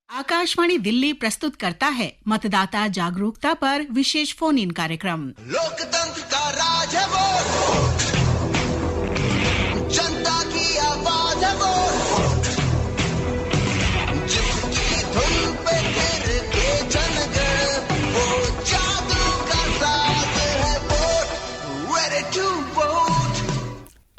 आकाशवाणी दिल्ली प्रस्तुत करता है मतदाता जागरूकता पर विशेष फोन इन कार्यक्रम। लोकतंत्र का राज है वोट, जनता की आवाज है वोट, जिसकी धुन पे फिर के जनगण, वो जादू का साज है वोट, ready to vote।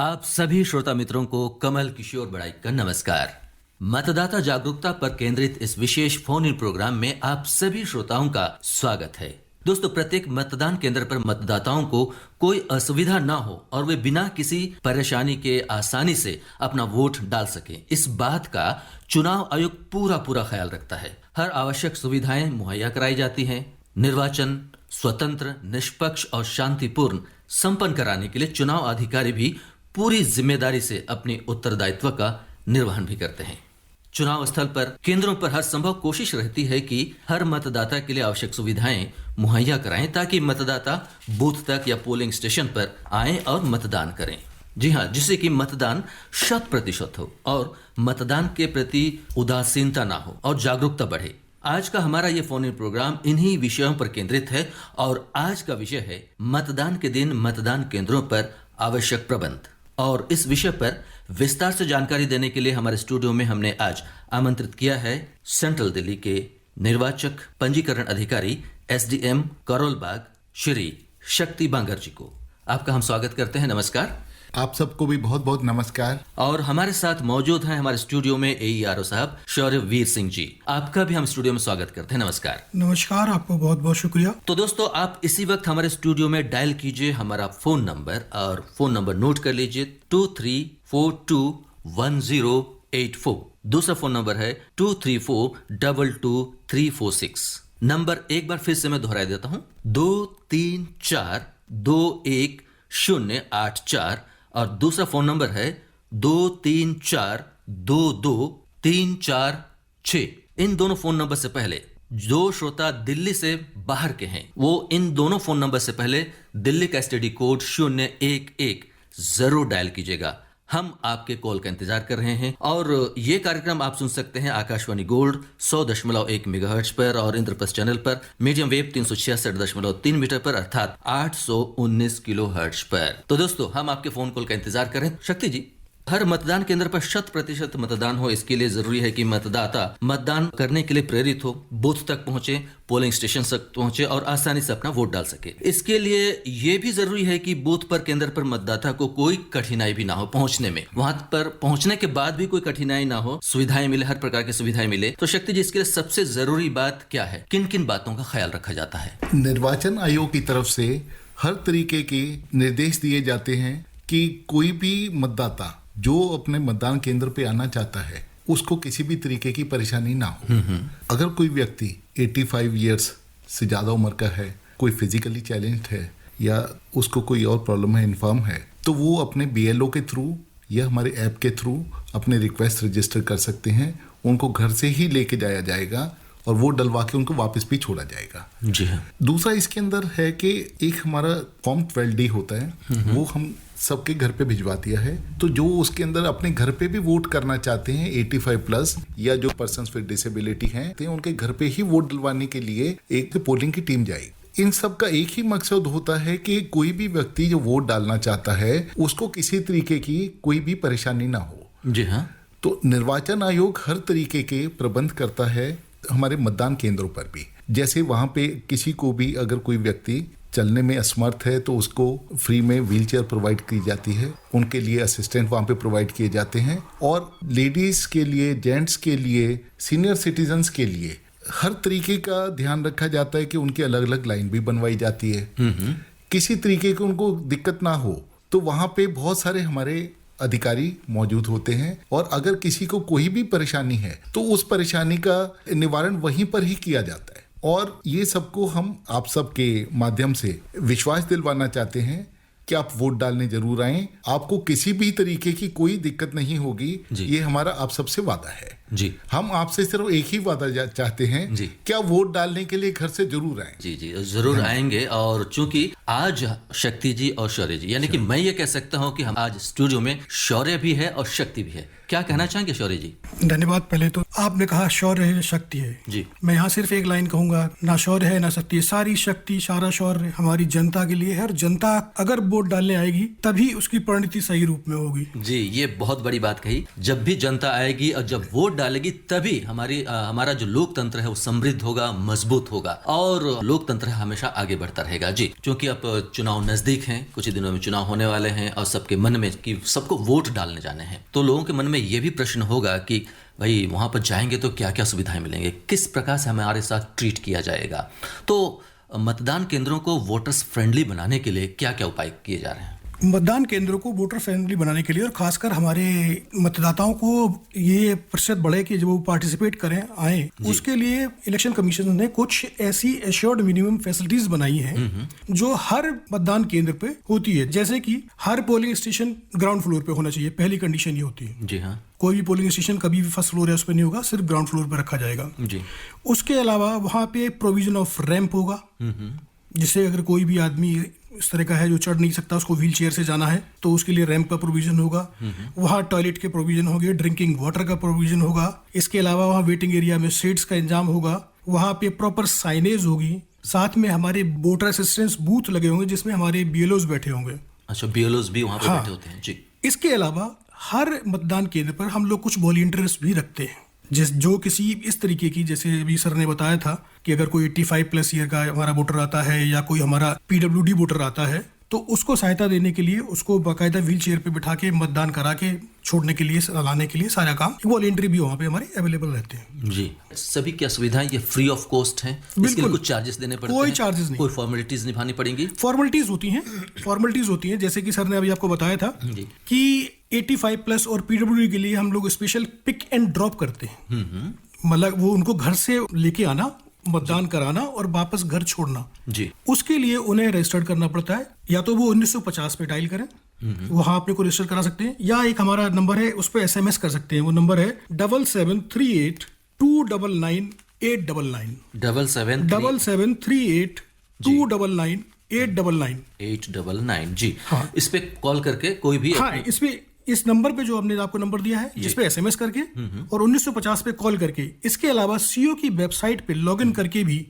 आप सभी श्रोता मित्रों को कमल किशोर बड़ाई का नमस्कार। मतदाता जागरूकता पर केंद्रित इस विशेष फोन इन प्रोग्राम में आप सभी श्रोताओं का स्वागत है। दोस्तों, प्रत्येक मतदान केंद्र पर मतदाताओं को कोई असुविधा ना हो और वे बिना किसी परेशानी के आसानी से अपना वोट डाल सकें, इस बात का चुनाव आयोग पूरा ख्याल रखता है। हर आवश्यक सुविधाएं मुहैया कराई जाती हैं। निर्वाचन स्वतंत्र, निष्पक्ष और शांतिपूर्ण संपन्न कराने के लिए चुनाव अधिकारी भी पूरी जिम्मेदारी से अपने उत्तरदायित्व का निर्वहन भी करते हैं। चुनाव स्थल पर केंद्रों पर हर संभव कोशिश रहती है कि हर मतदाता के लिए आवश्यक सुविधाएं मुहैया कराएं ताकि मतदाता बूथ तक या पोलिंग स्टेशन पर आएं और मतदान करें। जी हाँ, जिससे कि मतदान 100% हो और मतदान के प्रति उदासीनता ना हो और जागरूकता बढ़े। आज का हमारा ये फोन इन प्रोग्राम इन्हीं विषयों पर केंद्रित है और आज का विषय है मतदान के दिन मतदान केंद्रों पर आवश्यक प्रबंध। और इस विषय पर विस्तार से जानकारी देने के लिए हमारे स्टूडियो में हमने आज आमंत्रित किया है सेंट्रल दिल्ली के निर्वाचक पंजीकरण अधिकारी SDM करोल बाग श्री शक्ति बांगर जी को। आपका हम स्वागत करते हैं। नमस्कार। आप सबको भी बहुत बहुत नमस्कार। और हमारे साथ मौजूद हैं हमारे स्टूडियो में AERO साहब शौर्यवीर सिंह जी। आपका भी हम स्टूडियो में स्वागत करते हैं। नमस्कार। नमस्कार, आपको बहुत बहुत शुक्रिया। तो दोस्तों, आप इसी वक्त हमारे स्टूडियो में डायल कीजिए हमारा फोन नंबर और फोन नंबर नोट कर लीजिए 23421084। दूसरा फोन नंबर है 23422346। नंबर एक बार फिर से मैं दोहरा देता हूं, 234218084 और दूसरा फोन नंबर है 234223446। इन दोनों फोन नंबर से पहले जो श्रोता दिल्ली से बाहर के हैं वो इन दोनों फोन नंबर से पहले दिल्ली का STD कोड 011 जरूर डायल कीजिएगा। हम आपके कॉल का इंतजार कर रहे हैं। और ये कार्यक्रम आप सुन सकते हैं आकाशवाणी गोल्ड 100.1 मेगाहर्ट्ज पर और इंद्रप्रस्थ चैनल पर मीडियम वेव 366.3 मीटर पर अर्थात 819 किलोहर्ट्ज पर। तो दोस्तों, हम आपके फोन कॉल का इंतजार करें। शक्ति जी, हर मतदान केंद्र पर 100% मतदान हो, इसके लिए जरूरी है कि मतदाता मतदान करने के लिए प्रेरित हो, बूथ तक पहुंचे, पोलिंग स्टेशन तक पहुंचे और आसानी से अपना वोट डाल सके। इसके लिए ये भी जरूरी है कि बूथ पर केंद्र पर मतदाता को कोई कठिनाई भी ना हो पहुंचने में, वहां पर पहुंचने के बाद भी कोई कठिनाई ना हो, सुविधाएं मिले, हर प्रकार की सुविधाएं मिले। तो शक्ति जी, इसके लिए सबसे जरूरी बात क्या है? किन किन बातों का ख्याल रखा जाता है? निर्वाचन आयोग की तरफ से हर तरीके के निर्देश दिए जाते हैं कि कोई भी मतदाता जो अपने मतदान केंद्र पे आना चाहता है उसको किसी भी तरीके की परेशानी ना हो। अगर कोई व्यक्ति 85 इयर्स से ज्यादा उम्र का है, कोई फिजिकली चैलेंज्ड है या उसको कोई और प्रॉब्लम है, इन्फॉर्म है, तो वो अपने BLO के थ्रू या हमारे ऐप के थ्रू अपने रिक्वेस्ट रजिस्टर कर सकते हैं। उनको घर से ही लेके जाया जाएगा और वो डलवा के उनको वापस भी छोड़ा जाएगा। जी हाँ। दूसरा इसके अंदर है कि एक हमारा फॉर्म 12D होता है, वो हम सबके घर पे भिजवा दिया है। तो जो उसके अंदर अपने घर पे भी वोट करना चाहते हैं 85+ या जो पर्सन्स विद डिसेबिलिटी हैं, तो उनके घर पे ही वोट डलवाने के लिए एक पोलिंग की टीम जाएगी। इन सब का एक ही मकसद होता है कि कोई भी व्यक्ति जो वोट डालना चाहता है उसको किसी तरीके की कोई भी परेशानी ना हो। जी हाँ। तो निर्वाचन आयोग हर तरीके के प्रबंध करता है हमारे मतदान केंद्रों पर भी। जैसे वहां पे किसी को भी अगर कोई व्यक्ति चलने में असमर्थ है तो उसको फ्री में व्हीलचेयर प्रोवाइड की जाती है, उनके लिए असिस्टेंट वहाँ पे प्रोवाइड किए जाते हैं। और लेडीज के लिए, जेंट्स के लिए, सीनियर सिटीजन्स के लिए हर तरीके का ध्यान रखा जाता है कि उनकी अलग अलग लाइन भी बनवाई जाती है। किसी तरीके की उनको दिक्कत ना हो तो वहाँ पे बहुत सारे हमारे अधिकारी मौजूद होते हैं और अगर किसी को कोई भी परेशानी है तो उस परेशानी का निवारण वहीं पर ही किया जाता है। और ये सबको हम आप सबके माध्यम से विश्वास दिलवाना चाहते हैं कि आप वोट डालने जरूर आएं। आपको किसी भी तरीके की कोई दिक्कत नहीं होगी, ये हमारा आप सबसे वादा है। जी। हम आपसे सिर्फ एक ही वादा चाहते हैं जी। क्या वोट डालने के लिए घर से जरूर आए। जी जी जरूर आएंगे। और चूंकि आज शक्ति जी और शौर्य जी, यानी कि मैं ये कह सकता हूँ कि हम आज स्टूडियो में शौर्य भी है और शक्ति भी है। क्या कहना चाहेंगे शौर्य जी? धन्यवाद। पहले तो आपने कहा शौर्य है, शक्ति है जी। मैं यहाँ सिर्फ एक लाइन कहूंगा, ना शौर्य है ना शक्ति है, सारी शक्ति सारा शौर्य हमारी जनता के लिए है। और जनता अगर वोट डालने आएगी तभी उसकी परिणति सही रूप में होगी। जी, ये बहुत बड़ी बात कही। जब भी जनता आएगी और जब वोट डालेगी तभी हमारा जो लोकतंत्र है वो समृद्ध होगा, मजबूत होगा और लोकतंत्र हमेशा आगे बढ़ता रहेगा। जी, क्योंकि अब चुनाव नजदीक हैं, कुछ ही दिनों में चुनाव होने वाले हैं और सबके मन में कि सबको वोट डालने जाने हैं, तो लोगों के मन में ये भी प्रश्न होगा कि भाई वहां पर जाएंगे तो क्या क्या सुविधाएं मिलेंगे, किस प्रकार से हमारे साथ ट्रीट किया जाएगा। तो मतदान केंद्रों को वोटर्स फ्रेंडली बनाने के लिए क्या क्या उपाय किए जा रहे हैं? मतदान केंद्रों को वोटर फ्रेंडली बनाने के लिए और खासकर हमारे मतदाताओं को ये प्रतिशत बढ़े कि जब वो पार्टिसिपेट करें आए, उसके लिए इलेक्शन कमीशन ने कुछ ऐसी एश्योर्ड मिनिमम फैसिलिटीज बनाई हैं जो हर मतदान केंद्र पे होती है। जैसे कि हर पोलिंग स्टेशन ग्राउंड फ्लोर पे होना चाहिए, पहली कंडीशन ये होती है। जी हाँ। कोई भी पोलिंग स्टेशन कभी भी फर्स्ट फ्लोर है उस पर नहीं होगा, सिर्फ ग्राउंड फ्लोर पे रखा जाएगा। जी। उसके अलावा वहाँ पे प्रोविजन ऑफ रैंप होगा, जिससे अगर कोई भी आदमी इस तरह का है जो चढ़ नहीं सकता, उसको व्हील चेयर से जाना है तो उसके लिए रैंप का प्रोविजन होगा। वहाँ टॉयलेट के प्रोविजन होंगे, ड्रिंकिंग वाटर का प्रोविजन होगा। इसके अलावा वहाँ वेटिंग एरिया में सीट्स का इंतजाम होगा, वहाँ पे प्रॉपर साइनेज होगी, साथ में हमारे वोटर असिस्टेंस बूथ लगे होंगे जिसमें हमारे बीएलओज बैठे होंगे। अच्छा, बीएलओज भी वहाँ पे बैठे होते हैं। जी। इसके अलावा हर मतदान केंद्र पर हम लोग कुछ वॉलंटियर्स भी रखते हैं, जो किसी इस तरीके की, जैसे अभी सर ने बताया था कि अगर कोई 85 प्लस ईयर का हमारा वोटर आता है या कोई हमारा पीडब्ल्यूडी वोटर आता है तो उसको सहायता देने के लिए उसको बाकायदा व्हील चेयर पे बिठा के मतदान करा के छोड़ने के लिए, लाने के लिए सारा काम वॉलंटरी भी वहाँ पे हमारे अवेलेबल रहते हैं। जी। सभी क्या सुविधाएं ये फ्री ऑफ कॉस्ट हैं? इसके लिए कुछ चार्जेस देने पड़ते हैं? कोई चार्जेस नहीं, कोई फॉर्मेलिटीज निभानी पड़ेंगी? फॉर्मेलिटीज होती हैं जैसे कि सर ने अभी आपको बताया था कि 85 प्लस और पीडब्ल्यूडी के लिए हम लोग स्पेशल पिक एंड ड्रॉप करते हैं। मतलब वो उनको घर से लेके आना, मतदान कराना और वापस घर छोड़ना। जी। उसके लिए उन्हें रजिस्टर करना पड़ता है, या तो वो 1950 पे डायल करें, वहां अपने को रजिस्टर करा सकते हैं, या एक हमारा नंबर है उस पर SMS कर सकते हैं। वो नंबर है 7738 299 899 7738 299 899। जी। हाँ। इस पे कॉल करके कोई भी हाँ, इस नंबर पे जो हमने आपको नंबर दिया है इस पे SMS करके और 1950 पे कॉल करके, इसके अलावा सीओ की वेबसाइट पे लॉगिन करके भी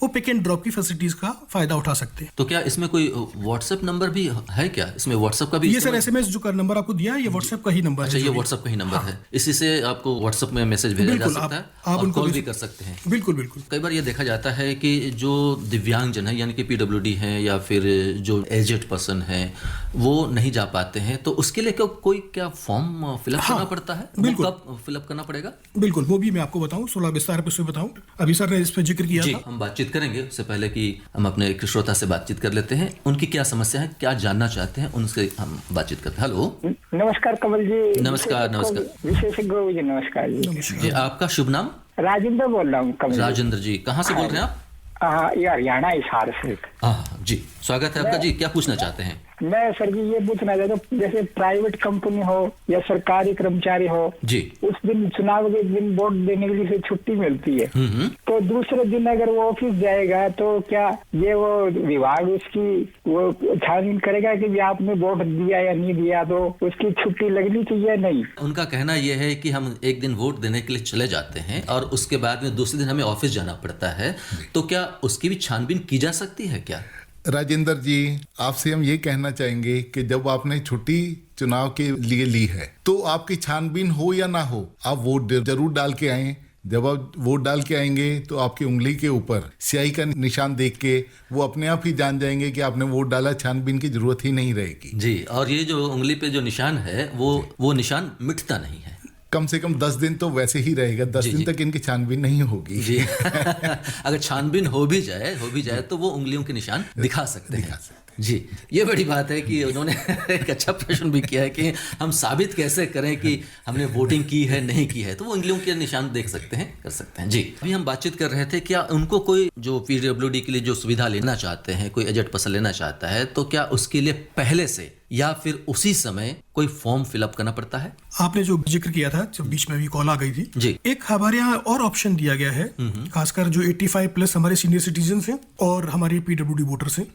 वो पिक एंड ड्रॉप की फैसिलिटीज का फायदा उठा सकते हैं। तो क्या इसमें कोई व्हाट्सएप नंबर भी है क्या? इसमें व्हाट्सएप का भी? ये सर SMS जो का नंबर आपको दिया है ये व्हाट्सएप का ही नंबर है। अच्छा, ये व्हाट्सएप का ही नंबर है, इसी से आपको व्हाट्सएप में मैसेज भेजा जा सकता है, आप और कॉल भी कर सकते हैं। बिल्कुल। कई बार ये देखा जाता है कि जो दिव्यांगजन है, यानी कि पीडब्ल्यूडी है या फिर जो एजेड पर्सन है, वो नहीं जा पाते हैं, तो उसके लिए कोई क्या फॉर्म फिलअप करना पड़ता है? बिल्कुल। कब फिलअप करना पड़ेगा? बिल्कुल, वो भी मैं आपको बताऊं, 16 विस्तार पे बताऊं। अभी सर ने इस पे जिक्र किया था। हम बातचीत करेंगे, उससे पहले कि हम अपने एक श्रोता से बातचीत कर लेते हैं, उनकी क्या समस्या है, क्या जानना चाहते हैं, उनसे हम बातचीत करते हैं। हेलो, नमस्कार कमल जी। नमस्कार। विशेषज्ञ जी, नमस्कार जी। आपका शुभ नाम? राजेंद्र बोल रहा हूँ कमल। राजेंद्र जी, कहाँ से बोल रहे हैं आप? ये हरियाणा हिसार से। जी, स्वागत है आपका जी। क्या पूछना चाहते हैं? मैं सर जी ये पूछना चाहता हूँ, जैसे प्राइवेट कंपनी हो या सरकारी कर्मचारी हो जी, उस दिन चुनाव के दिन वोट देने के लिए छुट्टी मिलती है, तो दूसरे दिन अगर वो ऑफिस जाएगा तो क्या ये वो विभाग उसकी वो छानबीन करेगा कि आपने वोट दिया या नहीं दिया, तो उसकी छुट्टी लगनी चाहिए नहीं? उनका कहना यह है कि हम एक दिन वोट देने के लिए चले जाते हैं और उसके बाद में दूसरे दिन हमें ऑफिस जाना पड़ता है, तो क्या उसकी भी छानबीन की जा सकती है क्या? राजेंद्र जी, आपसे हम ये कहना चाहेंगे कि जब आपने छुट्टी चुनाव के लिए ली है तो आपकी छानबीन हो या ना हो, आप वोट जरूर डाल के आए। जब आप वोट डाल के आएंगे तो आपकी उंगली के ऊपर स्याही का निशान देख के वो अपने आप ही जान जाएंगे कि आपने वोट डाला, छानबीन की जरूरत ही नहीं रहेगी। जी, और ये जो उंगली पे जो निशान है वो निशान मिटता नहीं है। कम से कम 10 दिन तो वैसे ही रहेगा, 10 दिन तक इनकी छानबीन नहीं होगी। जी। अगर छानबीन हो भी जाए तो वो उंगलियों के निशान दिखा सकते हैं। जी, ये बड़ी बात है कि उन्होंने एक अच्छा प्रश्न भी किया है कि हम साबित कैसे करें कि हमने वोटिंग की है नहीं की है, तो वो उंगलियों के निशान देख सकते हैं, कर सकते हैं। जी, अभी हम बातचीत कर रहे थे, क्या उनको कोई जो पीडब्ल्यूडी के लिए जो सुविधा लेना चाहते हैं, कोई एजेड पर्सन लेना चाहता है, तो क्या उसके लिए पहले से या फिर उसी समय कोई फॉर्म फिलअप करना पड़ता है? आपने जो जिक्र किया था, जब बीच में अभी कॉल आ गई थी जी। एक हमारे यहाँ और ऑप्शन दिया गया है, खासकर जो 85 प्लस हमारे सीनियर सिटीजन हैं और हमारे PWD वोटर्स हैं,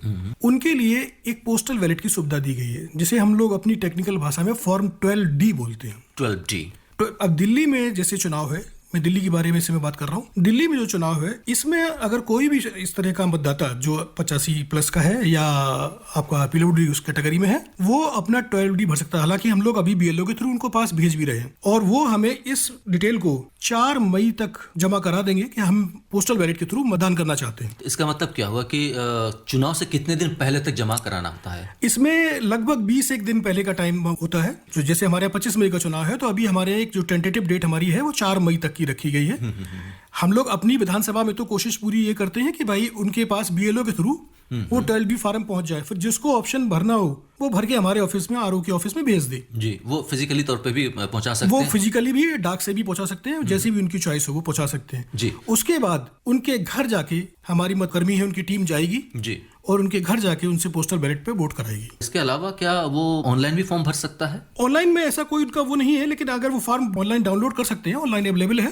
उनके लिए एक पोस्टल बैलेट की सुविधा दी गई है, जिसे हम लोग अपनी टेक्निकल भाषा में फॉर्म 12D बोलते हैं। 12D। तो अब दिल्ली में जैसे चुनाव है, मैं दिल्ली के बारे में से मैं बात कर रहा हूँ, दिल्ली में जो चुनाव है इसमें अगर कोई भी इस तरह का मतदाता जो 85 प्लस का है या आपका PWD उस कैटेगरी में है, वो अपना 12D भर सकता है। हालांकि हम लोग अभी BLO के थ्रू उनको पास भेज भी रहे हैं और वो हमें इस डिटेल को 4 मई तक जमा करा देंगे कि हम पोस्टल बैलेट के थ्रू मतदान करना चाहते हैं। इसका मतलब क्या हुआ कि चुनाव से कितने दिन पहले तक जमा कराना होता है? इसमें लगभग 20 एक दिन पहले का टाइम होता है। जो जैसे हमारे यहाँ 25 मई का चुनाव है, तो अभी हमारे एक जो टेंटेटिव डेट हमारी है वो 4 मई तक की रखी गई है। हम लोग अपनी विधानसभा में तो कोशिश पूरी ये करते हैं कि भाई उनके पास BLO के थ्रू वो 12D फॉर्म पहुंच जाए, फिर जिसको ऑप्शन भरना हो वो भर के हमारे ऑफिस में, RO के ऑफिस में भेज दे। जी, वो फिजिकली तौर पे भी पहुंचा सकते वो हैं? फिजिकली भी, डाक से भी पहुंचा सकते हैं, जैसी भी उनकी चॉइस हो वो पहुंचा सकते हैं जी। उसके बाद उनके घर जाके हमारी मतकर्मी है उनकी टीम जाएगी जी, और उनके घर जाके उनसे पोस्टल बैलेट पे वोट कराएगी। इसके अलावा क्या वो ऑनलाइन भी फॉर्म भर सकता है? ऑनलाइन में ऐसा कोई उनका वो नहीं है, लेकिन अगर वो फॉर्म ऑनलाइन डाउनलोड कर सकते हैं, ऑनलाइन अवेलेबल है,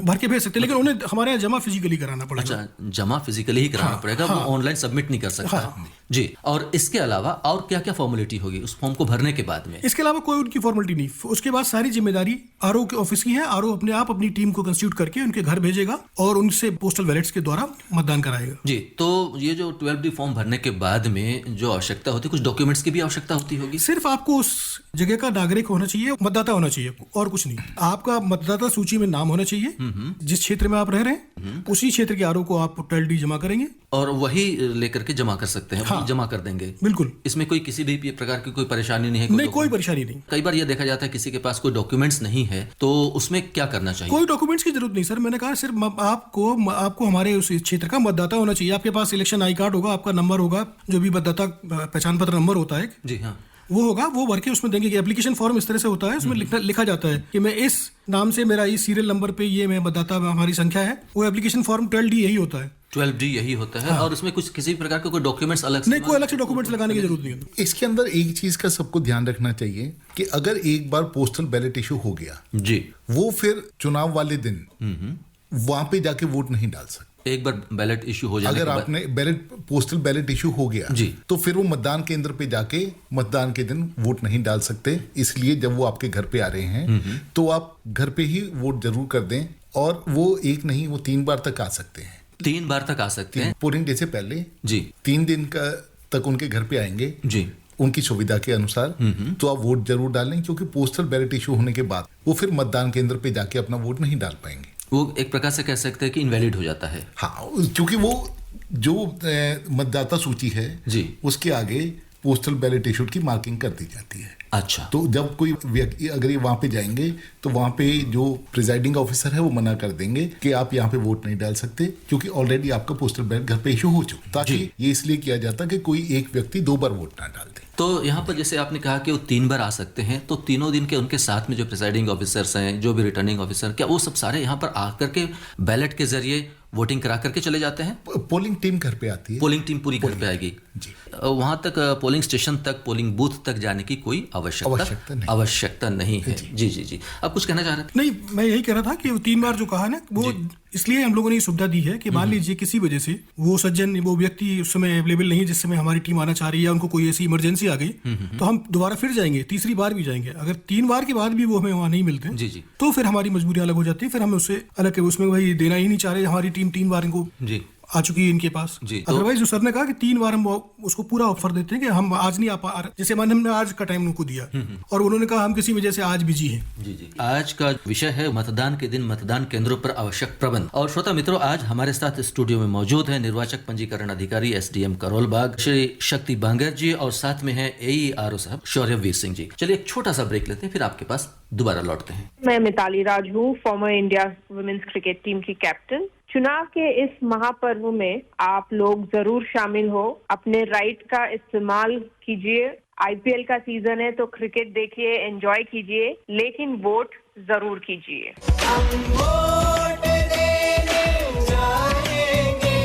भर के भेज सकते हैं, लेकिन उन्हें हमारे यहाँ जमा फिजिकली कराना पड़ेगा। अच्छा, जमा फिजिकली ही कराना पड़ेगा, वो ऑनलाइन सबमिट नहीं कर सकता। जी, और इसके अलावा और क्या क्या फॉर्मेलिटी होगी उस फॉर्म को भरने के बाद में? इसके अलावा कोई उनकी फॉर्मेलिटी नहीं। उसके बाद सारी जिम्मेदारी RO के ऑफिस की है। RO अपने आप अपनी टीम को कंस्टिट्यूट करके उनके घर भेजेगा और उनसे पोस्टल बैलेट्स के द्वारा मतदान कराएगा। जी, तो ये जो 12D फॉर्म भरने के बाद में जो आवश्यकता होती है, कुछ डॉक्यूमेंट्स की भी आवश्यकता होती होगी? सिर्फ आपको उस जगह का नागरिक होना चाहिए, मतदाता होना चाहिए, और कुछ नहीं। आपका मतदाता सूची में नाम होना चाहिए, जिस क्षेत्र में आप रह रहे हैं उसी क्षेत्र के RO को आप 12D जमा करेंगे और वही लेकर के जमा कर सकते हैं। हाँ। जमा कर देंगे बिल्कुल। इसमें कोई किसी भी प्रकार की कोई परेशानी नहीं है? नहीं, कोई परेशानी नहीं। कई बार यह देखा जाता है किसी के पास कोई डॉक्यूमेंट्स नहीं है, तो उसमें क्या करना चाहिए? कोई डॉक्यूमेंट्स की जरूरत नहीं सर, मैंने कहा सिर्फ आपको हमारे उस क्षेत्र का मतदाता होना चाहिए। आपके पास इलेक्शन आई कार्ड होगा, आपका नंबर होगा, जो भी मतदाता पहचान पत्र नंबर होता है, जी हाँ, वो होगा, वो भर के उसमें देंगे कि एप्लीकेशन फॉर्म इस तरह से होता है, उसमें लिखा जाता है कि मैं इस नाम से, मेरा इस सीरियल नंबर पे ये मैं मतदाता हमारी संख्या है। वो एप्लीकेशन फॉर्म 12D यही होता है। 12D यही होता है। हाँ। और उसमें कुछ किसी प्रकार के कोई डॉक्यूमेंट्स अलग नहीं, कोई अलग से डॉक्यूमेंट्स लगाने की जरूरत नहीं है। इसके अंदर एक चीज का सबको ध्यान रखना चाहिए कि अगर एक बार पोस्टल बैलेट इशू हो गया जी, वो फिर चुनाव वाले दिन वहां पे जाके वोट नहीं डाल सकते। एक बार बैलेट इशू हो जाने अगर के बाद, आपने पोस्टल बैलेट इशू हो गया जी, तो फिर वो मतदान केंद्र पे जाके मतदान के दिन वोट नहीं डाल सकते। इसलिए जब वो आपके घर पे आ रहे हैं तो आप घर पे ही वोट जरूर कर दें, और वो एक नहीं, वो 3 बार तक आ सकते हैं। 3 बार तक आ सकते हैं पोलिंग डे से पहले जी। 3 दिन तक उनके घर पे आएंगे जी, उनकी सुविधा के अनुसार, तो आप वोट जरूर डालें, क्योंकि पोस्टल बैलेट इशू होने के बाद वो फिर मतदान केंद्र पे जाके अपना वोट नहीं डाल पाएंगे। वो एक प्रकार से कह सकते हैं कि इनवैलिड हो जाता है। हाँ, क्योंकि वो जो मतदाता सूची है जी, उसके आगे पोस्टल बैलेट इशूड की मार्किंग कर दी जाती है। अच्छा, तो जब कोई व्यक्ति अगर ये वहां पे जाएंगे तो वहां पे जो प्रिजाइडिंग ऑफिसर है वो मना कर देंगे कि आप यहाँ पे वोट नहीं डाल सकते, क्योंकि ऑलरेडी आपका पोस्टल बैलेट घर पे इशू हो चुका। ताकि ये इसलिए किया जाता कि कोई एक व्यक्ति 2 बार वोट ना डाल दे। तो यहाँ पर जैसे आपने कहा कि वो 3 बार आ सकते हैं, तो तीनों दिन के उनके साथ में जो प्रिसाइडिंग ऑफिसर्स हैं, जो भी रिटर्निंग ऑफिसर, क्या वो सब सारे यहाँ पर आकर के बैलेट के जरिए वोटिंग करा करके चले जाते हैं? पोलिंग टीम घर पे आती है। पोलिंग टीम पूरी घर पे आएगी जी। वहां तक पोलिंग स्टेशन तक, पोलिंग बूथ तक जाने की कोई आवश्यकता नहीं है। जी जी जी, आप कुछ कहना चाह रहे थे? नहीं, मैं यही कह रहा था कि 3 बार जो कहा ना, वो इसलिए हम लोगों ने ये सुविधा दी है कि मान लीजिए किसी वजह से वो सज्जन, वो व्यक्ति उस समय अवेलेबल नहीं जिस समय हमारी टीम आना चाह रही है, या उनको कोई ऐसी इमरजेंसी आ गई, तो हम दोबारा फिर जाएंगे, तीसरी बार भी जाएंगे। अगर 3 बार के बाद भी वो हमें वहाँ नहीं मिलते जी जी, तो फिर हमारी मजबूरी अलग हो जाती है। फिर हम उससे अलग के उसमें भाई देना ही नहीं चाह रहे, हमारी टीम 3 बार इनको जी आ चुकी है इनके पास। अदरवाइज जो सर ने कहा कि 3 बार हम उसको पूरा ऑफर देते हैं कि हम आज नहीं आ पा रहे, जैसे मान हमने आज का टाइम उनको दिया और उन्होंने कहा हम किसी वजह से आज बिजी हैं। जी जी, आज का विषय है मतदान के दिन मतदान केंद्रों पर आवश्यक प्रबंध। और श्रोता मित्रों, आज हमारे साथ स्टूडियो में मौजूद है निर्वाचक पंजीकरण अधिकारी SDM करोलबाग श्री शक्ति बांगर जी, और साथ में है AERO साहब शौर्यवीर सिंह जी। चलिए एक छोटा सा ब्रेक लेते हैं, फिर आपके पास दोबारा लौटते हैं। मैं मिताली राज हूँ, former India women's cricket team की कैप्टन। चुनाव के इस महापर्व में आप लोग जरूर शामिल हो, अपने राइट का इस्तेमाल कीजिए। IPL का सीजन है तो क्रिकेट देखिए, एंजॉय कीजिए, लेकिन वोट जरूर कीजिए। हम वोट देने जाएंगे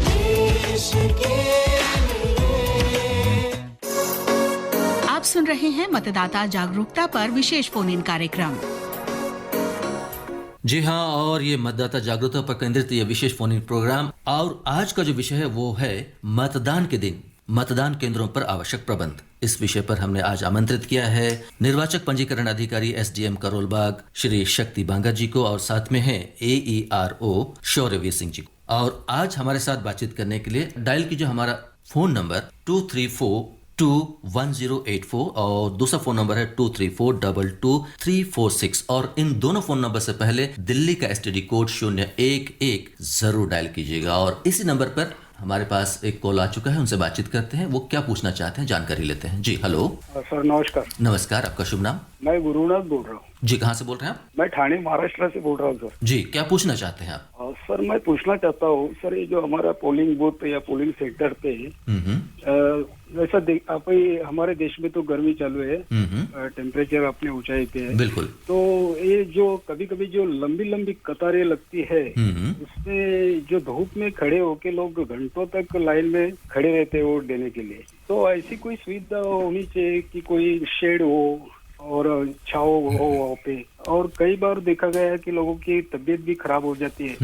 देश के लिए। सुन रहे हैं मतदाता जागरूकता पर विशेष फोन इन कार्यक्रम। जी हाँ, और ये मतदाता जागरूकता पर केंद्रित ये विशेष फोन इन प्रोग्राम, और आज का जो विषय है वो है मतदान के दिन मतदान केंद्रों पर आवश्यक प्रबंध। इस विषय पर हमने आज आमंत्रित किया है निर्वाचक पंजीकरण अधिकारी SDM करोलबाग श्री शक्ति बांगर जी को, और साथ में है AERO शौर्यवीर सिंह जी को। और आज हमारे साथ बातचीत करने के लिए डायल कीजिए हमारा फोन नंबर 234-21084 और दूसरा फोन नंबर है 234-22346, और इन दोनों फोन नंबर से पहले दिल्ली का STD कोड 011 जरूर डायल कीजिएगा। और इसी नंबर पर हमारे पास एक कॉल आ चुका है, उनसे बातचीत करते हैं, वो क्या पूछना चाहते हैं जानकारी लेते हैं। जी हेलो सर, नमस्कार। नमस्कार, आपका शुभ नाम? मैं गुरुनाथ बोल रहा हूँ। जी, कहाँ से बोल रहे हैं आप? मैं ठाणे महाराष्ट्र से बोल रहा हूँ सर। जी, क्या पूछना चाहते हैं आप? सर, मैं पूछना चाहता हूँ सर, ये जो हमारा पोलिंग बूथ या पोलिंग सेंटर पे जैसा आप हमारे देश में तो गर्मी चालू है, टेम्परेचर अपने ऊंचाई पे है, बिल्कुल। तो ये जो कभी कभी जो लंबी लंबी कतारें लगती है, उसमें जो धूप में खड़े होके लोग घंटों तक लाइन में खड़े रहते हैं वोट देने के लिए, तो ऐसी कोई सुविधा होनी चाहिए कि कोई शेड हो और छाव हो वहाँ पे। और कई बार देखा गया है कि लोगों की तबीयत भी खराब हो जाती है,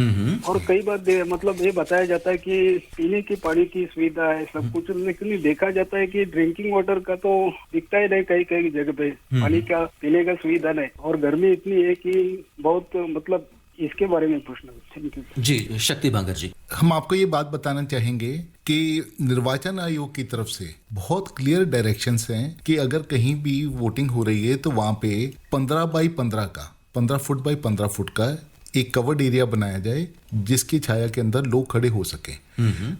और कई बार मतलब ये बताया जाता है कि पीने के पानी की सुविधा है सब कुछ, लेकिन देखा जाता है कि ड्रिंकिंग वाटर का तो दिखता ही नहीं कई कई जगह पे, पानी का पीने का सुविधा नहीं, और गर्मी इतनी है कि बहुत मतलब इसके बारे में पूछना। थैंक यू जी। शक्ति बांगर जी, हम आपको ये बात बताना चाहेंगे कि निर्वाचन आयोग की तरफ से बहुत क्लियर डायरेक्शंस हैं कि अगर कहीं भी वोटिंग हो रही है तो वहां पे 15 बाई 15 का 15 फुट बाई 15 फुट का एक कवर्ड एरिया बनाया जाए जिसकी छाया के अंदर लोग खड़े हो सके।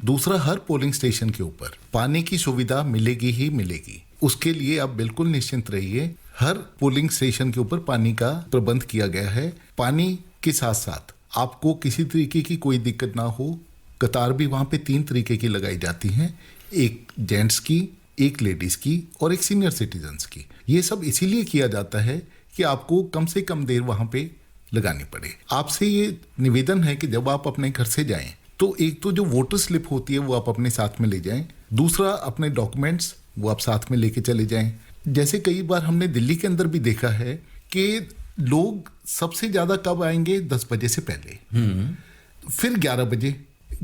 दूसरा, हर पोलिंग स्टेशन के ऊपर पानी की सुविधा मिलेगी ही मिलेगी, उसके लिए आप बिल्कुल निश्चिंत रहिए। हर पोलिंग स्टेशन के ऊपर पानी का प्रबंध किया गया है। पानी के साथ साथ आपको किसी तरीके की कोई दिक्कत ना हो, कतार भी वहां पे 3 तरीके की लगाई जाती हैं, एक जेंट्स की, एक लेडीज की और एक सीनियर सिटीजन्स की। ये सब इसीलिए किया जाता है कि आपको कम से कम देर वहां पे लगानी पड़े। आपसे ये निवेदन है कि जब आप अपने घर से जाएं तो एक तो जो वोटर स्लिप होती है वो आप अपने साथ में ले जाएं, दूसरा अपने डॉक्यूमेंट्स वो आप साथ में लेके चले जाएं। जैसे कई बार हमने दिल्ली के अंदर भी देखा है कि लोग सबसे ज्यादा कब आएंगे, 10 बजे से पहले, फिर 11 बजे,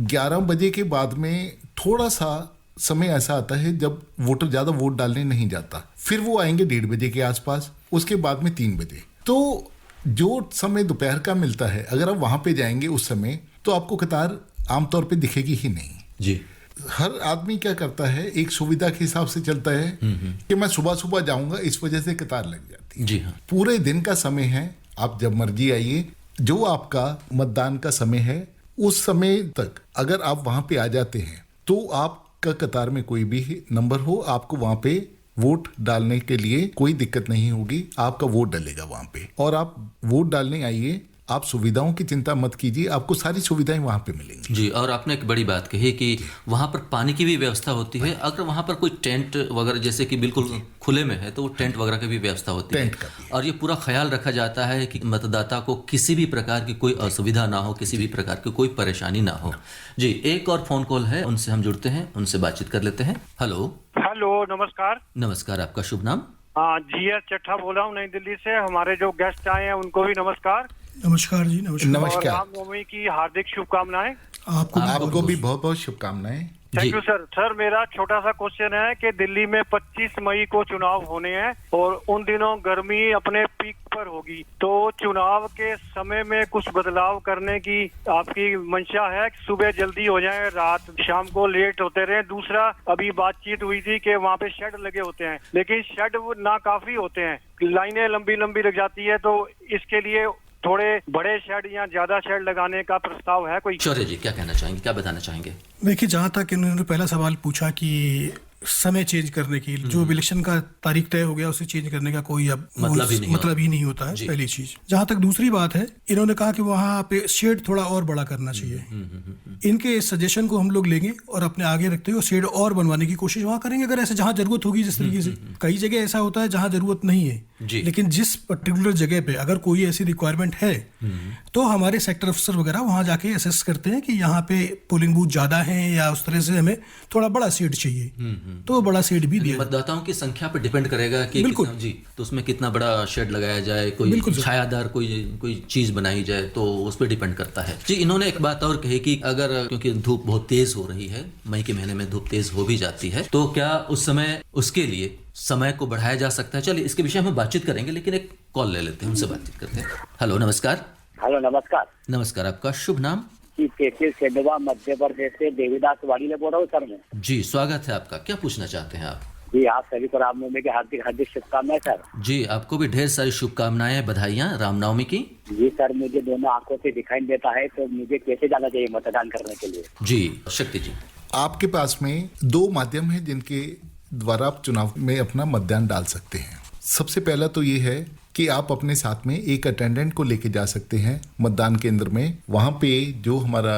11 बजे के बाद में थोड़ा सा समय ऐसा आता है जब वोटर ज्यादा वोट डालने नहीं जाता, फिर वो आएंगे 1:30 बजे के आसपास, उसके बाद में 3 बजे। तो जो समय दोपहर का मिलता है, अगर आप वहां पे जाएंगे उस समय, तो आपको कतार आमतौर पे दिखेगी ही नहीं। जी। हर आदमी क्या करता है, एक सुविधा के हिसाब से चलता है कि मैं सुबह सुबह जाऊंगा, इस वजह से कतार लग जाती है। जी हाँ। पूरे दिन का समय है, आप जब मर्जी आइए, जो आपका मतदान का समय है उस समय तक अगर आप वहां पे आ जाते हैं तो आपका कतार में कोई भी नंबर हो, आपको वहां पे वोट डालने के लिए कोई दिक्कत नहीं होगी, आपका वोट डलेगा वहां पे। और आप वोट डालने आइए, आप सुविधाओं की चिंता मत कीजिए, आपको सारी सुविधाएं वहां पे मिलेंगी। जी, और आपने एक बड़ी बात कही कि वहां पर पानी की भी व्यवस्था होती है। अगर वहां पर कोई टेंट वगैरह जैसे कि बिल्कुल खुले में है तो वो टेंट वगैरह की भी व्यवस्था होती है, और ये पूरा ख्याल रखा जाता है कि मतदाता को किसी भी प्रकार की कोई असुविधा ना हो, किसी भी प्रकार की कोई परेशानी ना हो। जी, एक और फोन कॉल है, उनसे हम जुड़ते हैं, उनसे बातचीत कर लेते हैं। हेलो। नमस्कार। नमस्कार, आपका शुभ नाम? GS चट्ठा बोल रहा हूँ नई दिल्ली से। हमारे जो गेस्ट आए हैं उनको भी नमस्कार। नमस्कार जी। नमस्कार। रामनवमी की हार्दिक शुभकामनाएं। आपको भी बहुत बहुत शुभकामनाएं। Thank you sir. सर, मेरा छोटा सा क्वेश्चन है कि दिल्ली में 25 मई को चुनाव होने हैं और उन दिनों गर्मी अपने पीक पर होगी, तो चुनाव के समय में कुछ बदलाव करने की आपकी मंशा है? सुबह जल्दी हो जाए, रात शाम को लेट होते रहे। दूसरा, अभी बातचीत हुई थी कि वहाँ पे शेड लगे होते हैं, लेकिन शेड ना काफी होते हैं, लाइनें लंबी लंबी लग जाती है, तो इसके लिए थोड़े बड़े शेड या ज्यादा शेड लगाने का प्रस्ताव है कोई? शौर्य जी, क्या कहना चाहेंगे, क्या बताना चाहेंगे? देखिए, जहाँ तक इन्होंने पहला सवाल पूछा कि समय चेंज करने की, जो इलेक्शन का तारीख तय हो गया उसे चेंज करने का कोई अब मतलब ही नहीं होता है, पहली चीज। जहां तक दूसरी बात है, इन्होंने कहा कि वहां पे शेड थोड़ा और बड़ा करना चाहिए। इनके सजेशन को हम लोग लेंगे और अपने आगे रखते हुए शेड और बनवाने की कोशिश वहां करेंगे, अगर ऐसे जहां जरूरत होगी। जिस तरीके से कई जगह ऐसा होता है जहां जरूरत नहीं है, जी। लेकिन जिस पर्टिकुलर जगह पे अगर कोई ऐसी रिक्वायरमेंट है तो हमारे सेक्टर अफसर वगैरह वहाँ जाके असेस करते हैं कि यहाँ पे पोलिंग बूथ ज़्यादा हैं या उस तरह से हमें थोड़ा बड़ा सीट चाहिए, तो बड़ा सीट भी दिया। मतदाताओं की संख्या पर डिपेंड करेगा कि बिल्कुल जी, तो उसमें कितना बड़ा शेड लगाया जाए, कोई छायादार कोई चीज बनाई जाए, तो उस पर डिपेंड करता है। जी, इन्होंने एक बात और कही कि अगर क्योंकि धूप बहुत तेज हो रही है, मई के महीने में धूप तेज हो भी जाती है, तो क्या उस समय उसके लिए समय को बढ़ाया जा सकता है? चलिए इसके विषय में बातचीत करेंगे, लेकिन एक कॉल ले लेते हैं, उनसे बातचीत करते हैं। हेलो, नमस्कार। हेलो, नमस्कार। नमस्कार, आपका शुभ नाम? जी, खेडवा मध्य प्रदेश से देवीदास वाड़ी ले बोल रहा हूँ सर मैं। जी, स्वागत है आपका। क्या पूछना चाहते हैं आप? जी, आप सभी को रामनवमी की हार्दिक हार्दिक शुभकामनाएं सर। जी, आपको भी ढेर सारी शुभकामनाएं, बधाइयाँ रामनवमी की। जी सर, मुझे दोनों आंखों से दिखाई देता है, तो मुझे कैसे जाना चाहिए मतदान करने के लिए? जी, शक्ति जी। आपके पास में 2 माध्यम है जिनके द्वारा आप चुनाव में अपना मतदान डाल सकते हैं। सबसे पहला तो ये है कि आप अपने साथ में एक अटेंडेंट को लेके जा सकते हैं मतदान केंद्र में। वहाँ पे जो हमारा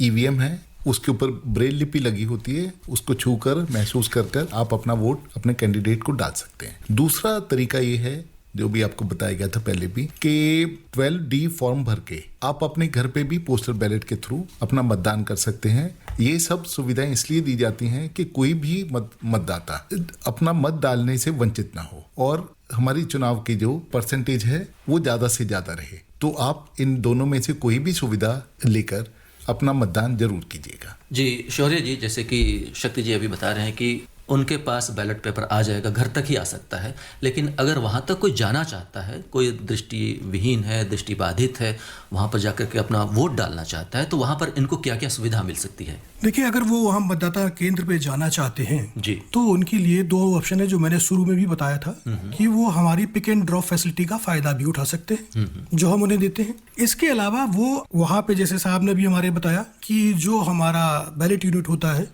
ईवीएम है उसके ऊपर ब्रेल लिपि लगी होती है, उसको छूकर महसूस कर आप अपना वोट अपने कैंडिडेट को डाल सकते हैं। दूसरा तरीका ये है, जो भी आपको बताया गया था पहले भी, कि 12D फॉर्म भर के आप अपने घर पे भी पोस्टल बैलेट के थ्रू अपना मतदान कर सकते हैं। ये सब सुविधाएं इसलिए दी जाती हैं कि कोई भी मतदाता अपना मत डालने से वंचित ना हो और हमारी चुनाव की जो परसेंटेज है वो ज्यादा से ज्यादा रहे। तो आप इन दोनों में से कोई भी सुविधा लेकर अपना मतदान जरूर कीजिएगा। जी, शौर्य जी, जैसे कि शक्ति जी अभी बता रहे हैं कि उनके पास बैलेट पेपर आ जाएगा, घर तक ही आ सकता है, लेकिन अगर वहाँ तक कोई जाना चाहता है, कोई दृष्टि विहीन है, दृष्टि बाधित है, वहाँ पर जाकर के अपना वोट डालना चाहता है, तो वहाँ पर इनको क्या क्या सुविधा मिल सकती है? देखिए, अगर वो वहाँ मतदाता केंद्र पे जाना चाहते हैं जी, तो उनके लिए 2 ऑप्शन है जो मैंने शुरू में भी बताया था कि वो हमारी पिक एंड ड्रॉप फैसिलिटी का फायदा भी उठा सकते हैं जो हम उन्हें देते हैं। इसके अलावा वो वहाँ पे, जैसे साहब ने भी हमारे बताया कि जो हमारा बैलेट यूनिट होता है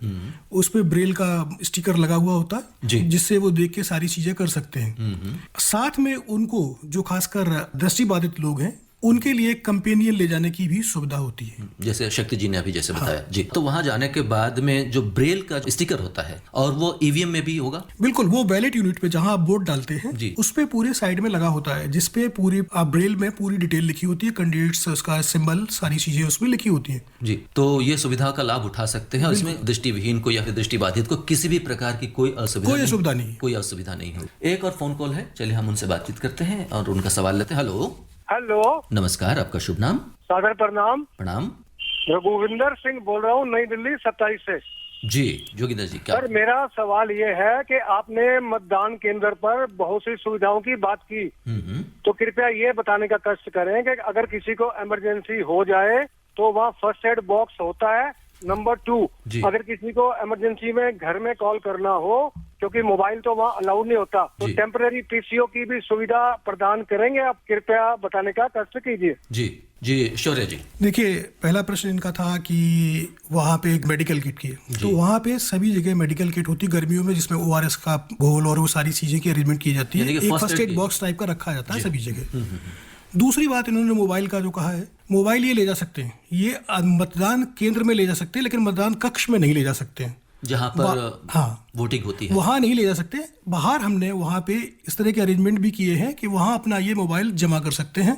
उस पे ब्रेल का स्टिकर लगा हुआ होता है, जिससे वो देख के सारी चीजें कर सकते हैं। साथ में उनको जो खासकर दृष्टिबाधित लोग हैं उनके लिए कंपेनियन ले जाने की भी सुविधा होती है, जैसे शक्ति जी ने अभी जैसे बताया। जी, तो वहां जाने के बाद में जो ब्रेल का स्टिकर होता है और वो ईवीएम में भी होगा? बिल्कुल, वो बैलेट यूनिट पे जहां आप वोट डालते हैं उस पे पूरे साइड में लगा होता है, जिसपे पूरी ब्रेल में पूरी डिटेल लिखी होती है, कैंडिडेट्स, उसका सिंबल, सारी चीजें उसमें लिखी होती है। जी, तो ये सुविधा का लाभ उठा सकते हैं और इसमें दृष्टिविहीन को या फिर दृष्टिबाधित को किसी भी प्रकार की कोई असुविधा नहीं है। एक और फोन कॉल है, चलिए हम उनसे बातचीत करते हैं और उनका सवाल लेते हैं। हेलो, हेलो, नमस्कार, आपका शुभ नाम? सादर प्रणाम। प्रणाम। रघुविंदर सिंह बोल रहा हूँ, नई दिल्ली 27 से। जी, जोगिंदर जी, क्या? सर, मेरा सवाल ये है कि आपने मतदान केंद्र पर बहुत सी सुविधाओं की बात की, तो कृपया ये बताने का कष्ट करें कि अगर किसी को इमरजेंसी हो जाए तो वहाँ फर्स्ट एड बॉक्स होता है। नंबर 2, अगर किसी को इमरजेंसी में घर में कॉल करना हो, क्योंकि मोबाइल तो वहाँ अलाउड नहीं होता, तो टेम्पररी पीसीओ की भी सुविधा प्रदान करेंगे? आप कृपया बताने का कष्ट कीजिए। जी, शौर्य जी। देखिए, पहला प्रश्न इनका था कि वहाँ पे एक मेडिकल किट की, तो वहाँ पे सभी जगह मेडिकल किट होती है गर्मियों में, जिसमें ORS का घोल और वो सारी चीजें की अरेंजमेंट की जाती है। एक फर्स्ट एड बॉक्स टाइप का रखा जाता है सभी जगह। दूसरी बात, इन्होंने मोबाइल का जो कहा है, मोबाइल ये ले जा सकते हैं, ये मतदान केंद्र में ले जा सकते हैं, लेकिन मतदान कक्ष में नहीं ले जा सकते हैं, जहाँ पर वोटिंग होती है, वहाँ नहीं ले जा सकते। बाहर हमने वहाँ पे इस तरह के अरेंजमेंट भी किए हैं कि वहाँ अपना ये मोबाइल जमा कर सकते हैं।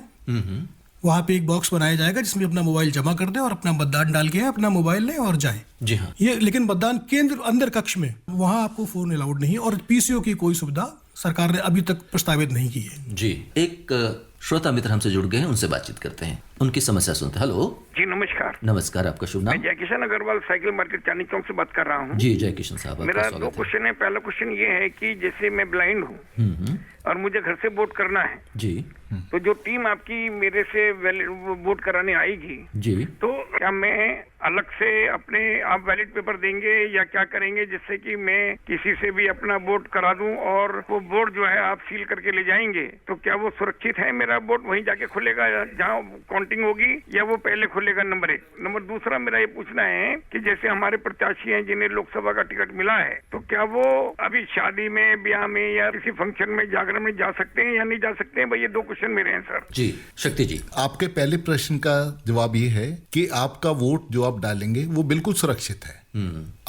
वहाँ पे एक बॉक्स बनाया जाएगा जिसमें अपना मोबाइल जमा कर दे और अपना मतदान डाल के अपना मोबाइल लें और जाए। जी हाँ। ये लेकिन मतदान केंद्र अंदर कक्ष में वहाँ आपको फोन अलाउड नहीं, और पीसीओ की कोई सुविधा सरकार ने अभी तक प्रस्तावित नहीं की है। जी, एक श्रोता मित्र हमसे जुड़ गए हैं, उनसे बातचीत करते हैं, उनकी समस्या सुनते हैं। हेलो जी, नमस्कार। नमस्कार, आपका शुभ नाम? मैं जयकिशन अग्रवाल, साइकिल मार्केट चांदनी चौक से बात कर रहा हूँ। जी, जयकिशन साहब, मेरा 2 क्वेश्चन है। पहला क्वेश्चन ये है कि जैसे मैं ब्लाइंड हूँ और मुझे घर से वोट करना है जी, तो जो टीम आपकी मेरे से वोट कराने आएगी जी, तो क्या मैं अलग से अपने आप बैलेट पेपर देंगे या क्या करेंगे, जिससे कि मैं किसी से भी अपना वोट करा दूं और वो वोट जो है आप सील करके ले जाएंगे, तो क्या वो सुरक्षित है? मेरा वोट वहीं जाके खुलेगा जहाँ काउंटिंग होगी, या वो पहले खुलेगा? नंबर 1। नंबर 2 मेरा ये पूछना है कि जैसे हमारे प्रत्याशी हैं जिन्हें लोकसभा का टिकट मिला है, तो क्या वो अभी शादी में, ब्याह में या किसी फंक्शन में, जागरण में जा सकते हैं या नहीं जा सकते हैं? भाई, ये 2 क्वेश्चन मेरे हैं सर। जी, शक्ति जी। आपके पहले प्रश्न का जवाब ये है कि आपका वोट जो आप डालेंगे वो बिल्कुल सुरक्षित है,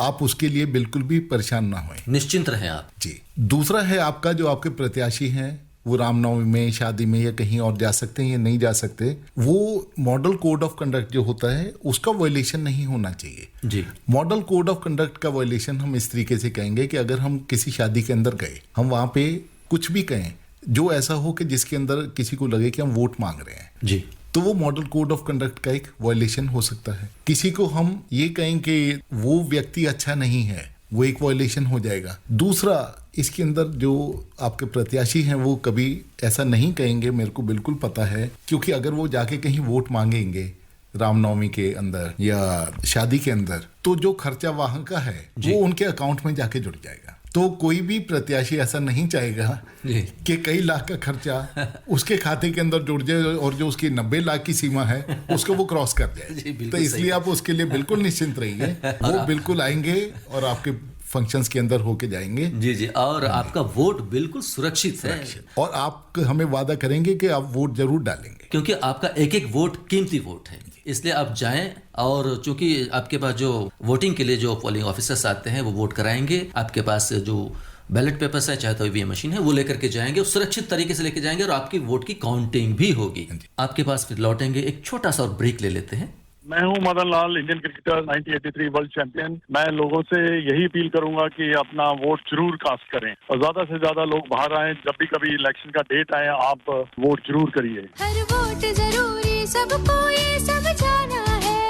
आप उसके लिए बिल्कुल भी परेशान ना हों, निश्चिंत रहें आप। जी। दूसरा है आपका जो आपके प्रत्याशी हैं वो रामनवमी में, शादी में या कहीं और जा सकते हैं या नहीं जा सकते, वो मॉडल कोड ऑफ कंडक्ट जो होता है उसका वायलेशन नहीं होना चाहिए जी। मॉडल कोड ऑफ कंडक्ट का वायलेशन हम इस तरीके से कहेंगे कि अगर हम किसी शादी के अंदर गए, हम वहां पे कुछ भी कहें जो ऐसा हो कि जिसके अंदर किसी को लगे कि हम वोट मांग रहे हैं जी, तो वो मॉडल कोड ऑफ कंडक्ट का एक वायलेशन हो सकता है। किसी को हम ये कहें कि वो व्यक्ति अच्छा नहीं है, वो एक वायलेशन हो जाएगा। दूसरा, इसके अंदर जो आपके प्रत्याशी हैं वो कभी ऐसा नहीं कहेंगे, मेरे को बिल्कुल पता है, क्योंकि अगर वो जाके कहीं वोट मांगेंगे रामनवमी के अंदर या शादी के अंदर, तो जो खर्चा वहां का है वो उनके अकाउंट में जाके जुड़ जाएगा। तो कोई भी प्रत्याशी ऐसा नहीं चाहेगा कि कई लाख का खर्चा उसके खाते के अंदर जुड़ जाए और जो उसकी 90 लाख की सीमा है उसको वो क्रॉस कर जाए। तो इसलिए आप उसके लिए बिल्कुल निश्चिंत रहिए, वो बिल्कुल आएंगे और आपके फंक्शंस के अंदर होके जाएंगे। जी जी, और आपका वोट बिल्कुल सुरक्षित है और आप हमें वादा करेंगे कि आप वोट जरूर डालेंगे, क्योंकि आपका एक एक वोट कीमती वोट है, इसलिए आप जाएं। और चूंकि आपके पास जो वोटिंग के लिए जो पोलिंग ऑफिसर्स आते हैं वो वोट कराएंगे, आपके पास जो बैलेट पेपर्स है, चाहे तो ईवीएम मशीन है, वो लेकर के जाएंगे और सुरक्षित तरीके से लेके जाएंगे और आपकी वोट की काउंटिंग भी होगी। आपके पास फिर लौटेंगे, एक छोटा सा और ब्रेक ले लेते हैं। मैं हूं Madan Lal, Indian cricketer, 1983 world champion. मैं लोगों से यही अपील करूंगा कि अपना वोट जरूर कास्ट करें और ज्यादा से ज्यादा लोग बाहर आएं। जब भी कभी इलेक्शन का डेट आए, आप वोट जरूर करिए। हर वोट जरूरी, सबको ये समझाना है,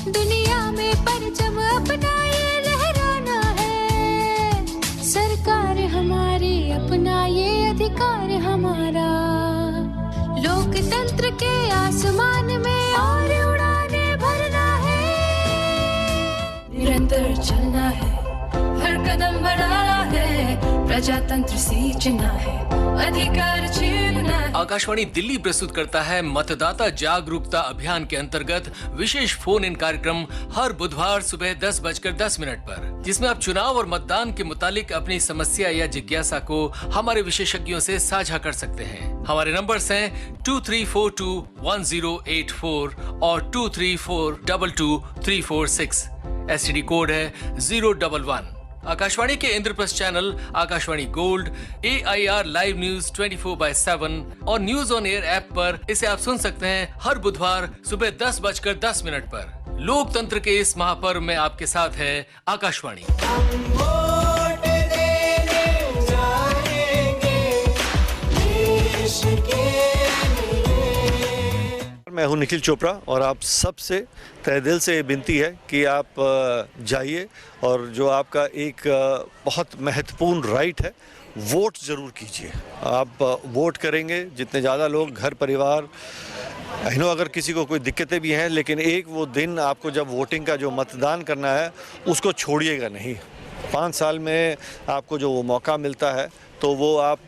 दुनिया में परचम अपना ये लहराना है, सरकार हमारी, अपना ये अधिकार हमारा, लोकतंत्र के आसमान में और उड़ाने भरना है, निरंतर चलना है, हर कदम बढ़ाना है, प्रजातंत्र सींचना है, अधिकार छीनना है। आकाशवाणी दिल्ली प्रस्तुत करता है मतदाता जागरूकता अभियान के अंतर्गत विशेष फोन इन कार्यक्रम हर बुधवार सुबह 10:10 पर, जिसमें आप चुनाव और मतदान के मुतालिक अपनी समस्या या जिज्ञासा को हमारे विशेषज्ञों से साझा कर सकते हैं। हमारे नंबर्स हैं 23421084 और 23422346। एसटीडी कोड है 011। आकाशवाणी के Indraprastha channel Akashvani gold, AIR live news 24/7 और न्यूज ऑन एयर ऐप पर इसे आप सुन सकते हैं हर बुधवार सुबह 10:10 पर। लोकतंत्र के इस महापर्व में आपके साथ है आकाशवाणी। मैं हूं निखिल चोपड़ा और आप सबसे तहे दिल से विनती है कि आप जाइए और जो आपका एक बहुत महत्वपूर्ण राइट है, वोट ज़रूर कीजिए। आप वोट करेंगे, जितने ज़्यादा लोग घर परिवार, अगर किसी को कोई दिक्कतें भी हैं, लेकिन एक वो दिन आपको जब वोटिंग का जो मतदान करना है उसको छोड़िएगा नहीं। 5 साल में आपको जो वो मौका मिलता है तो वो आप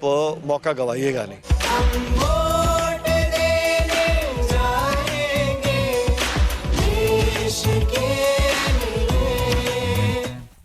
मौका गवाइएगा नहीं।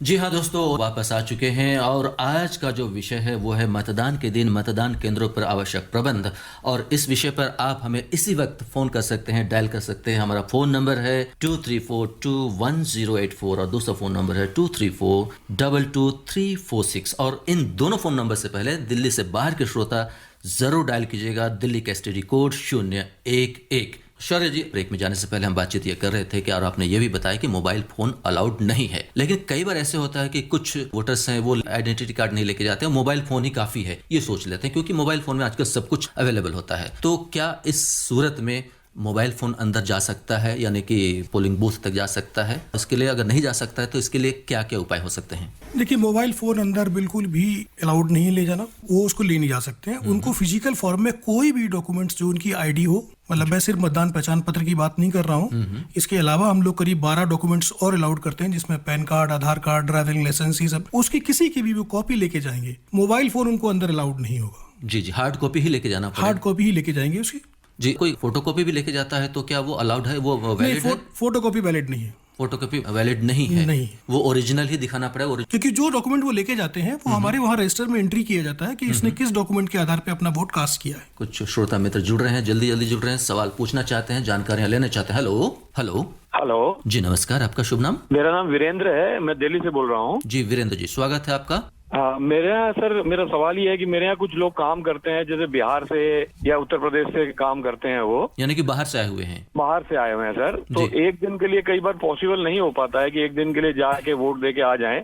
जी हाँ दोस्तों, वापस आ चुके हैं और आज का जो विषय है वो है मतदान के दिन मतदान केंद्रों पर आवश्यक प्रबंध। और इस विषय पर आप हमें इसी वक्त फोन कर सकते हैं, डायल कर सकते हैं। हमारा फोन नंबर है 23421084 और दूसरा फोन नंबर है 23422346। और इन दोनों फोन नंबर से पहले दिल्ली से बाहर के श्रोता जरूर डायल कीजिएगा दिल्ली का एसटीडी कोड 011। शौर्य जी, ब्रेक में जाने से पहले हम बातचीत ये कर रहे थे कि और आपने ये भी बताया कि मोबाइल फोन अलाउड नहीं है, लेकिन कई बार ऐसे होता है कि कुछ वोटर्स हैं वो आइडेंटिटी कार्ड नहीं लेके जाते हैं, मोबाइल फोन ही काफी है ये सोच लेते हैं, क्योंकि मोबाइल फोन में आजकल सब कुछ अवेलेबल होता है। तो क्या इस सूरत में मोबाइल फोन अंदर जा सकता है, यानी कि पोलिंग बूथ तक जा सकता है? इसके लिए अगर नहीं जा सकता है तो इसके लिए क्या क्या उपाय हो सकते हैं? देखिए, मोबाइल फोन अंदर बिल्कुल भी अलाउड नहीं ले जाना, वो उसको ले नहीं जा सकते हैं। उनको फिजिकल फॉर्म में कोई भी डॉक्यूमेंट्स जो उनकी आईडी हो, मतलब मैं सिर्फ मतदान पहचान पत्र की बात नहीं कर रहा हूँ, इसके अलावा हम लोग करीब 12 डॉक्यूमेंट्स और अलाउड करते हैं, जिसमें पैन कार्ड, आधार कार्ड, ड्राइविंग लाइसेंस, ये सब। उसकी किसी की भी वो कॉपी लेके जाएंगे, मोबाइल फोन उनको अंदर अलाउड नहीं होगा। जी जी, हार्ड कॉपी ही लेके जाना पड़ेगा। हार्ड कॉपी ही लेके जाएंगे उसकी। जी, कोई फोटोकॉपी भी लेके जाता है तो क्या वो अलाउड है, वो वैलिड है? फोटोकॉपी वैलिड नहीं है। फोटोकॉपी वैलिड नहीं है? नहीं, वो ओरिजिनल ही दिखाना पड़ेगा। क्योंकि जो डॉक्यूमेंट वो लेके जाते हैं वो हमारे वहाँ रजिस्टर में एंट्री किया जाता है कि इसने किस डॉक्यूमेंट के आधार पे अपना वोट कास्ट किया है। कुछ श्रोता मित्र जुड़ रहे हैं, जल्दी जल्दी जुड़ रहे हैं, सवाल पूछना चाहते हैं, जानकारियां लेना चाहते हैं। हेलो हेलो हेलो जी, नमस्कार, आपका शुभ नाम? मेरा नाम वीरेंद्र है, मैं दिल्ली से बोल रहा हूँ। जी वीरेंद्र जी, स्वागत है आपका। मेरे यहाँ सर, मेरा सवाल ये है कि मेरे यहाँ कुछ लोग काम करते हैं, जैसे बिहार से या उत्तर प्रदेश से काम करते हैं, वो यानी कि बाहर से आए हुए हैं। बाहर से आए हुए हैं सर। तो एक दिन के लिए कई बार पॉसिबल नहीं हो पाता है कि एक दिन के लिए जाके वोट दे के आ जाएं,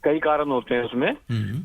कई कारण होते हैं उसमें।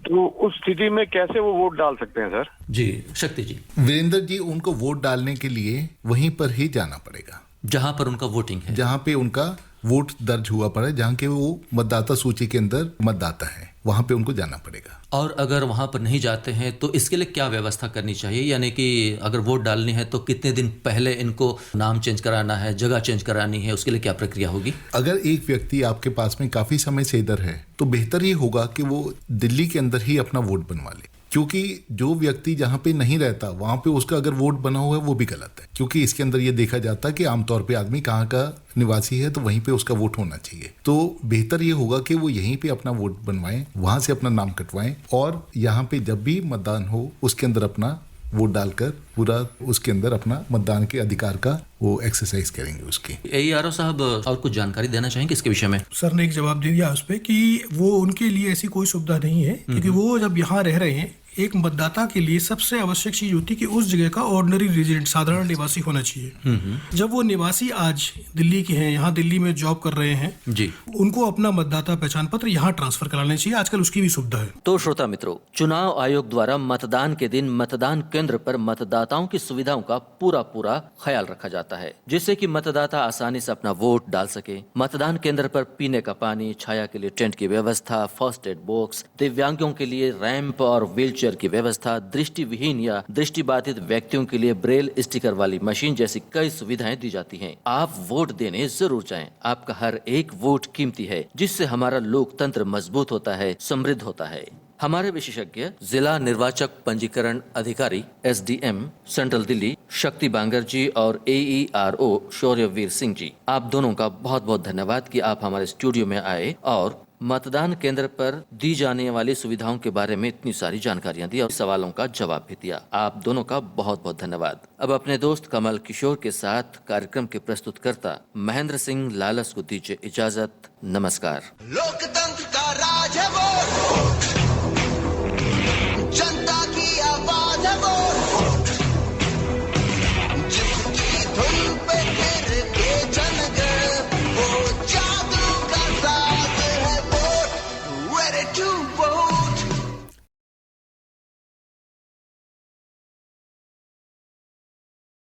तो उस स्थिति में कैसे वो वोट डाल सकते हैं सर? जी शक्ति जी। वीरेंद्र जी, उनको वोट डालने के लिए वहीं पर ही जाना पड़ेगा जहां पर उनका वोटिंग है, जहां पे उनका वोट दर्ज हुआ पड़ा है, जहां के वो मतदाता सूची के अंदर मतदाता है, वहां पे उनको जाना पड़ेगा। और अगर वहां पर नहीं जाते हैं तो इसके लिए क्या व्यवस्था करनी चाहिए? यानी कि अगर वोट डालनी है तो कितने दिन पहले इनको नाम चेंज कराना है, जगह चेंज करानी है, उसके लिए क्या प्रक्रिया होगी? अगर एक व्यक्ति आपके पास में काफी समय से इधर है तो बेहतर ये होगा कि वो दिल्ली के अंदर ही अपना वोट बनवा ले, क्योंकि जो व्यक्ति जहां पे नहीं रहता वहां पे उसका अगर वोट बना हुआ है वो भी गलत है, क्योंकि इसके अंदर ये देखा जाता है कि आमतौर पे आदमी कहाँ का निवासी है तो वहीं पे उसका वोट होना चाहिए। तो बेहतर ये होगा कि वो यहीं पे अपना वोट बनवाएं, वहां से अपना नाम कटवाएं और यहाँ पे जब भी मतदान हो उसके अंदर अपना वोट डालकर पूरा उसके अंदर अपना मतदान के अधिकार का वो एक्सरसाइज करेंगे उसकी। AERO साहब और कुछ जानकारी देना चाहेंगे इसके विषय में? सर ने एक जवाब दे दिया उस पे कि वो उनके लिए ऐसी कोई सुविधा नहीं है, क्योंकि वो जब यहाँ रह रहे हैं, एक मतदाता के लिए सबसे आवश्यक चीज होती है कि उस जगह का ऑर्डिनरी रेजिडेंट, साधारण निवासी होना चाहिए। जब वो निवासी आज दिल्ली के हैं, यहाँ दिल्ली में जॉब कर रहे हैं जी, उनको अपना मतदाता पहचान पत्र यहाँ ट्रांसफर कराना चाहिए। आजकल उसकी भी सुविधा है। तो श्रोता मित्रों, चुनाव आयोग द्वारा मतदान के दिन मतदान केंद्र पर मतदाताओं की सुविधाओं का पूरा ख्याल रखा जाता है, जिससे कि मतदाता आसानी से अपना वोट डाल सके। मतदान केंद्र पर पीने का पानी, छाया के लिए टेंट की व्यवस्था, फर्स्ट एड बॉक्स, दिव्यांगों के लिए रैंप और व्हीलचेयर की व्यवस्था, दृष्टिविहीन या दृष्टिबाधित व्यक्तियों के लिए ब्रेल स्टिकर वाली मशीन जैसी कई सुविधाएं दी जाती हैं। आप वोट देने जरूर जाएं। आपका हर एक वोट कीमती है, जिससे हमारा लोकतंत्र मजबूत होता है, समृद्ध होता है। हमारे विशेषज्ञ जिला निर्वाचक पंजीकरण अधिकारी SDM सेंट्रल दिल्ली शक्ति बांगर जी और AERO शौर्यवीर सिंह जी, आप दोनों का बहुत बहुत धन्यवाद कि आप हमारे स्टूडियो में आए और मतदान केंद्र पर दी जाने वाली सुविधाओं के बारे में इतनी सारी जानकारियां दी और सवालों का जवाब भी दिया। आप दोनों का बहुत बहुत धन्यवाद। अब अपने दोस्त कमल किशोर के साथ कार्यक्रम के प्रस्तुतकर्ता महेंद्र सिंह लालस को दीजिए इजाजत। नमस्कार। लोकतंत्र का राज है वोट।